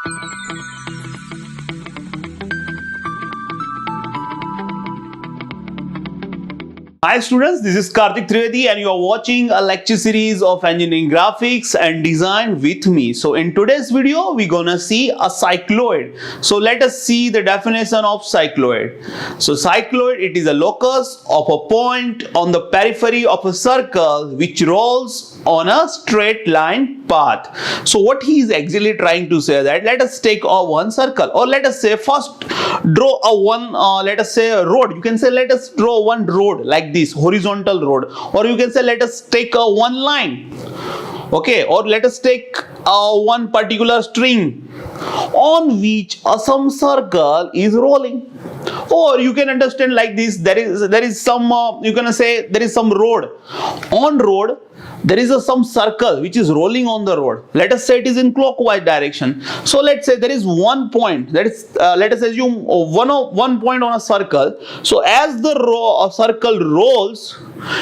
Hi students, this is Karthik Trivedi and you are watching a lecture series of engineering graphics and design with me. So in today's video, we're gonna see a cycloid. So let us see the definition of cycloid. So cycloid, it is a locus of a point on the periphery of a circle which rolls on a straight line path. So what he is actually trying to say that let us take one circle, or let us say first draw a one, let us say a road. You can say let us draw one road like this, horizontal road, or you can say let us take one line, okay, or let us take one particular string on which some circle is rolling. Or you can understand like this, there is some you can say there is some road. On road there is some circle which is rolling on the road. Let us say it is in clockwise direction. So let's say there is one point, that is let us assume one point on a circle. So as the circle rolls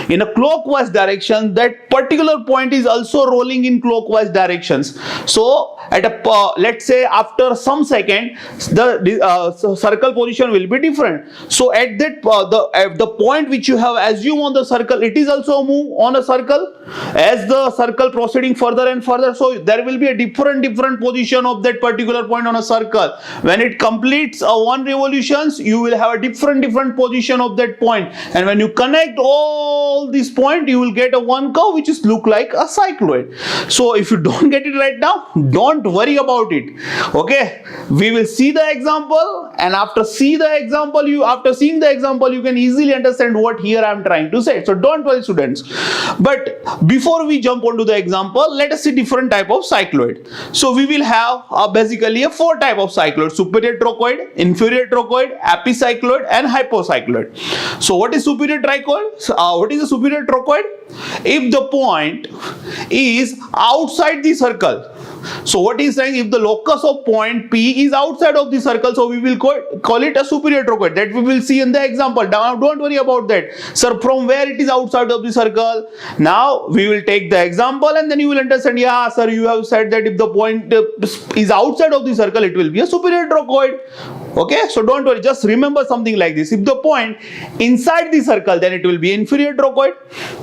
in a clockwise direction, that particular point is also rolling in clockwise directions. So at a let's say after some second the circle position will be different. So at that the point which you have assumed on the circle, it is also move on a circle as the circle proceeding further and further. So there will be a different position of that particular point on a circle. When it completes one revolutions, you will have a different position of that point, and when you connect all these points, you will get a one curve which is look like a cycloid. So if you don't get it right now, don't worry about it, okay. We will see the example, and after seeing the example you can easily understand what here I am trying to say. So don't worry students. But before we jump onto the example, let us see different type of cycloid. So we will have basically a four type of cycloid: superior trochoid, inferior trochoid, epicycloid, and hypocycloid. So what is superior trochoid? What is a superior trochoid? If the point is outside the circle. So what is saying, if the locus of point P is outside of the circle, so we will call it a superior trochoid. That we will see in the example. Now don't worry about that. Sir, from where it is outside of the circle? Now we will take the example and then you will understand, yeah sir, you have said that if the point is outside of the circle, it will be a superior trochoid. Okay, so don't worry, just remember something like this. If the point inside the circle, then it will be inferior trochoid.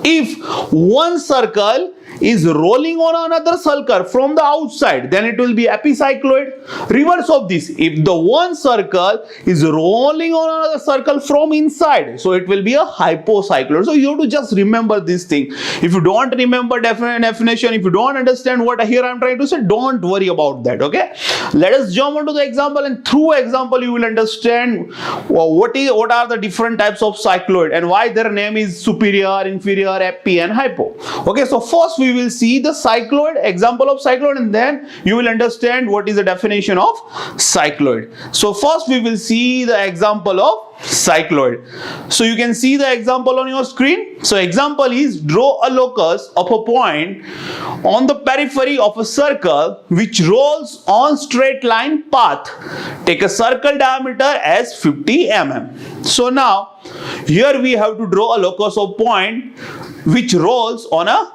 If one circle is rolling on another circle from the outside, then it will be epicycloid. Reverse of this, if the one circle is rolling on another circle from inside, so it will be a hypocycloid. So you have to just remember this thing. If you don't remember definition, if you don't understand what here I am trying to say, don't worry about that, okay. Let us jump onto the example, and through example you will understand what are the different types of cycloid and why their name is superior, inferior, epi, and hypo. Okay, so first we will see the cycloid, example of cycloid, and then you will understand what is the definition of cycloid. So first we will see the example of cycloid. So you can see the example on your screen. So example is, draw a locus of a point on the periphery of a circle which rolls on straight line path. Take a circle diameter as 50 mm. So now here we have to draw a locus of point which rolls on a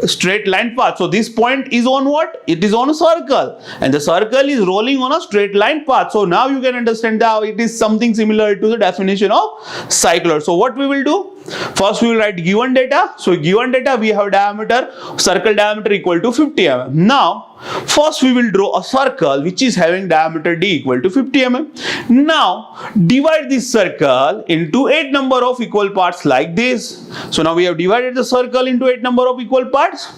straight line path. So this point is on what? It is on a circle, and the circle is rolling on a straight line path. So now you can understand how it is something similar to the definition of cycloid. So what we will do? First we will write given data. So given data, we have diameter, circle diameter equal to 50 mm. Now first we will draw a circle which is having diameter d equal to 50 mm. Now divide this circle into 8 number of equal parts like this. So now we have divided the circle into 8 number of equal parts.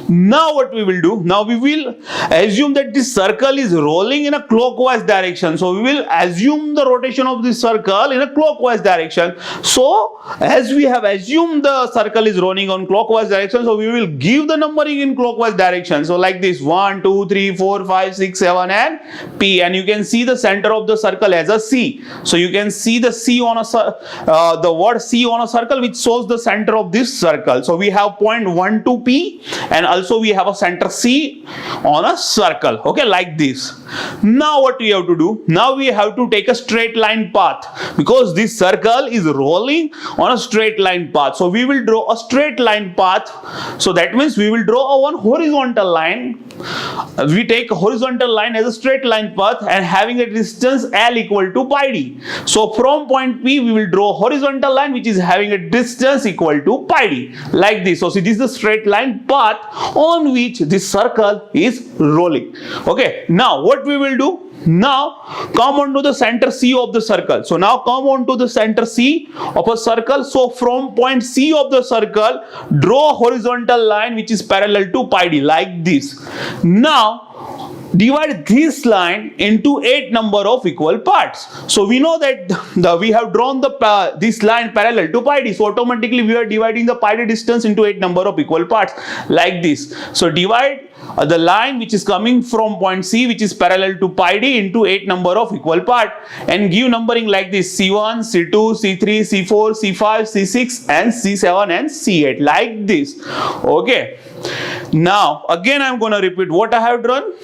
Now what we will do? Now we will assume that this circle is rolling in a clockwise direction. So we will assume the rotation of this circle in a clockwise direction. So as we have assumed the circle is rolling on clockwise direction, so we will give the numbering in clockwise direction. So like this, 1, 2, 3, 4, 5, 6, 7, and P. And you can see the center of the circle as a C. So you can see the C on a the word C on a circle, which shows the center of this circle. So we have point 1 to P, and also we have a center C on a circle. Okay, like this. Now what we have to do? Now we have to take a straight line path, because this circle is rolling on a straight straight line path. So we will draw a straight line path. So that means we will draw a one horizontal line. We take a horizontal line as a straight line path and having a distance L equal to pi d. So from point P we will draw a horizontal line which is having a distance equal to pi d, like this. So see, this is the straight line path on which this circle is rolling. Okay, now what we will do? Now come on to the center C of the circle. So now come on to the center C of a circle. So from point C of the circle, draw a horizontal line which is parallel to pi d, like this. Now divide this line into 8 number of equal parts. So we know that we have drawn the this line parallel to pi d. So automatically we are dividing the pi d distance into 8 number of equal parts, like this. So divide the line which is coming from point C which is parallel to pi d into 8 number of equal part and give numbering like this: C1, C2, C3, C4, C5, C6 and C7 and C8, like this. Okay. Now again I am going to repeat what I have drawn.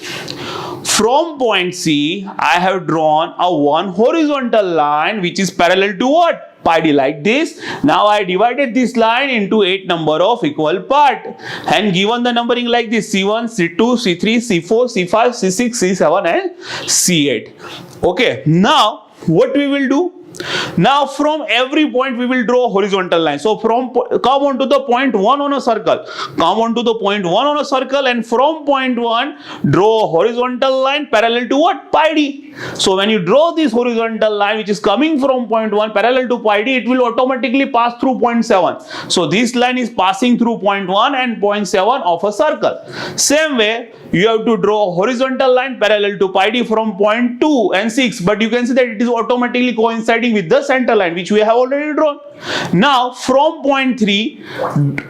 From point C I have drawn a one horizontal line which is parallel to what? Pi d, like this. Now I divided this line into 8 number of equal part and given the numbering like this: C1, C2, C3, C4, C5, C6, C7 and C8. Okay, now what we will do? Now from every point we will draw a horizontal line. So from come on to the point 1 on a circle. Come on to the point 1 on a circle and from point 1 draw a horizontal line parallel to what? Pi d. So when you draw this horizontal line which is coming from point 1 parallel to pi d, it will automatically pass through point 7. So this line is passing through point 1 and point 7 of a circle. Same way you have to draw a horizontal line parallel to pi d from point 2 and 6, but you can see that it is automatically coinciding with the center line which we have already drawn. Now from point 3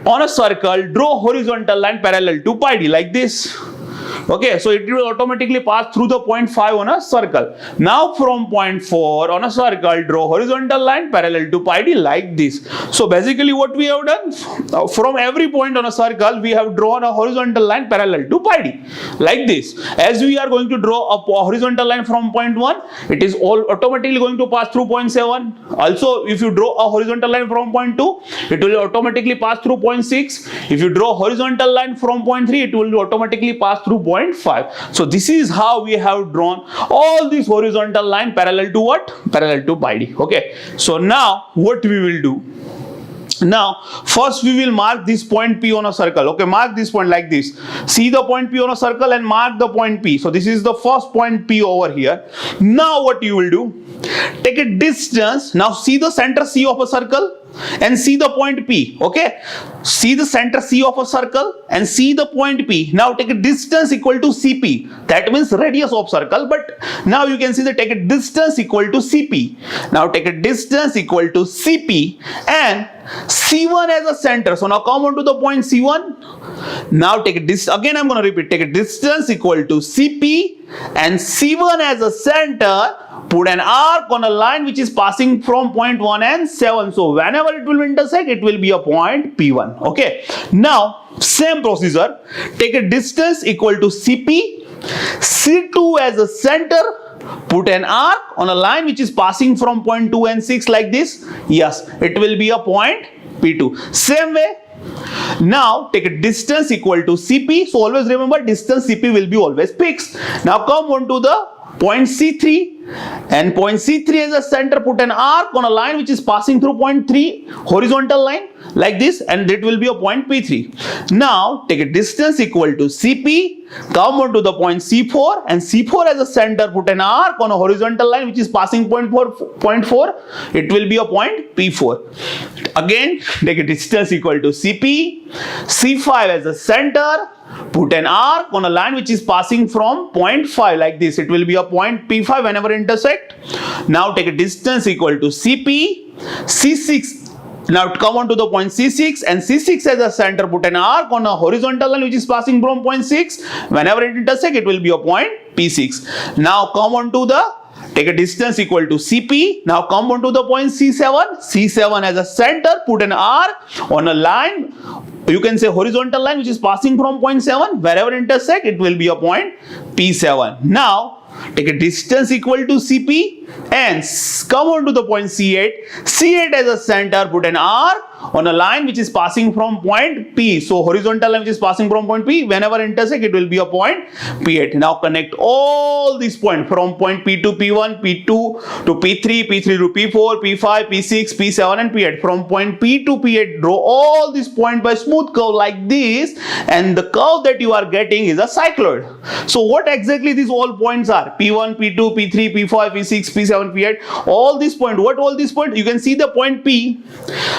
on a circle, draw a horizontal line parallel to pi d, like this. Okay, so it will automatically pass through the point 5 on a circle. Now from point 4 on a circle, draw horizontal line parallel to pi d, like this. So basically what we have done, from every point on a circle we have drawn a horizontal line parallel to pi d, like this. As we are going to draw a horizontal line from point 1, it is all automatically going to pass through point 7. Also if you draw a horizontal line from point 2, it will automatically pass through point 6. If you draw a horizontal line from point 3, it will automatically pass through point 5. So this is how we have drawn all these horizontal line parallel to what? Parallel to pi d. Okay. So now what we will do? Now first we will mark this point P on a circle. Okay, mark this point like this. See the point P on a circle and mark the point P. So this is the first point P over here. Now what you will do? Take a distance. Now see the center C of a circle and see the point P. Okay, see the center C of a circle and see the point P. Now take a distance equal to CP. That means radius of circle, but now you can see that take a distance equal to CP. Now take a distance equal to CP and C1 as a center. So now come on to the point C1. Now take a distance. Again I'm going to repeat. Take a distance equal to CP and C1 as a center. Put an arc on a line which is passing from point 1 and 7. So whenever it will intersect, it will be a point P1. Okay. Now same procedure. Take a distance equal to CP. C2 as a center. Put an arc on a line which is passing from point 2 and 6, like this. Yes, it will be a point P2. Same way. Now take a distance equal to CP. So always remember, distance CP will be always fixed. Now come on to the point C3 and point C3 as a center. Put an arc on a line which is passing through point 3, horizontal line, like this, and it will be a point P3. Now take a distance equal to CP. Come on to the point C4 and C4 as a center. Put an arc on a horizontal line which is passing point 4. It will be a point P4. Again take a distance equal to CP. C5 as a center. Put an arc on a line which is passing from point 5, like this. It will be a point P5 whenever intersect. Now take a distance equal to CP. C6. Now come on to the point C6 and C6 as a center. Put an arc on a horizontal line which is passing from point 6. Whenever it intersect, it will be a point P6. Now come on to the, take a distance equal to CP. Now come on to the point C7. C7 as a center. Put an arc on a line, you can say horizontal line, which is passing from point 7. Wherever intersect, it will be a point P7. Now take a distance equal to CP. and come on to the point C8. C8 as a center, put an R on a line which is passing from point P. So horizontal line which is passing from point P, whenever intersect it will be a point P8. Now connect all these points from point P to P1, P2 to P3, P3 to P4, P5, P6, P7 and P8. From point P to P8, draw all these points by smooth curve like this, and the curve that you are getting is a cycloid. So what exactly these all points are? P1, P2, P3, P5, P6, P7, P8. All these points. What all these points? You can see the point P.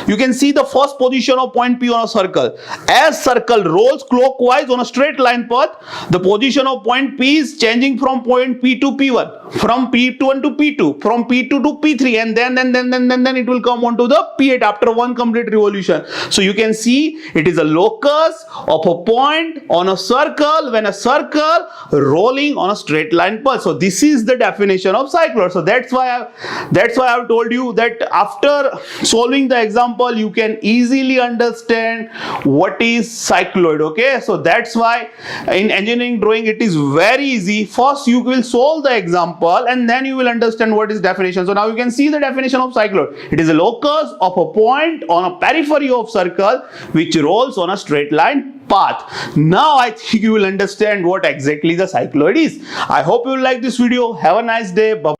You can see the first position of point P on a circle. As circle rolls clockwise on a straight line path, the position of point P is changing from point P to P1, from P1 to P2, from P2 to P3, and then it will come on to the P8 after one complete revolution. So you can see it is a locus of a point on a circle when a circle rolling on a straight line path. So this is the definition of cycloid. So that's why I've told you that after solving the example you can easily understand what is cycloid. Okay, so that's why in engineering drawing it is very easy. First you will solve the example and then you will understand what is definition. So now you can see the definition of cycloid. It is a locus of a point on a periphery of circle which rolls on a straight line path. Now I think you will understand what exactly the cycloid is. I hope you will like this video. Have a nice day. Bye.